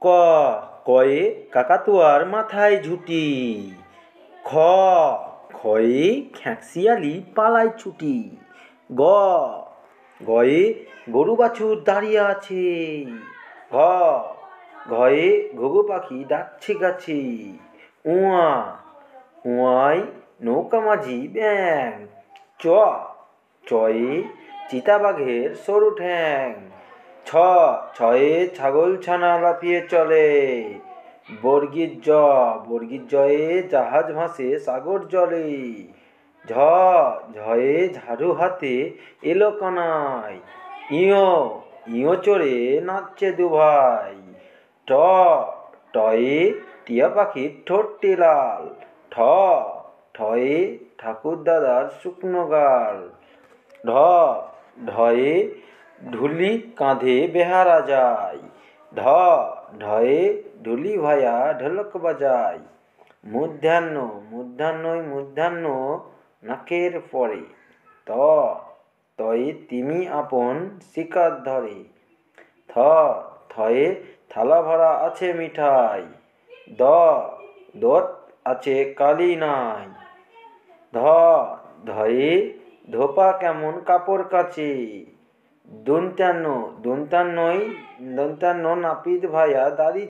ক, কয়ে কাকাতুয়ার মাথায় ঝুঁটি। খ, খয়ে খেঁকশিয়ালি পালায় ছুটি। গ, গয়ে গরু বাছুর দাঁড়িয়ে আছে। ঘ, ঘয়ে ঘুঘু পাখি ডাকছে গাছে। উয়া, উয়ায় নৌকা মাঝি ব্যাং। চ, চয়ে চিতাবাঘের সরু ঠ্যাং। ছ, ছয়ে ছাগল ছানা লাফিয়ে চলে। বর্গীর জ, বর্গীর জয়ে জাহাজ ভাসে সাগর জলে। ঝ, ঝয়ে ঝাড়ু হাতে এলো কানাই। ইয়, ইয় চড়ে নাচছে দুভাই। ট, টয়ে টিয়া পাখির ঠোঁটটি লাল। ঠ, ঠয়ে ঠাকুর দাদার শুকনো গাল। ঢ, ঢয়ে ঢুলি কাঁধে বেহারা যায়। ঢ, ঢয়ে ঢুলি ভায়া ঢোলক বাজায়। মূর্ধান্য, মূর্ধান্যই মূর্ধান্য নাকের পরে। ত, তয়ে তিমি আপন শিকার ধরে। থ, থয়ে থালা ভরা আছে মিঠাই। দ, দোত আছে কালি নাই। ধ, ধয়ে ধোপা কেমন কাপড় কাচে। দন্ত্যান্ন, দন্ত্যান্নই দন্ত্যান্ন নাপিত ভায়া দাড়ি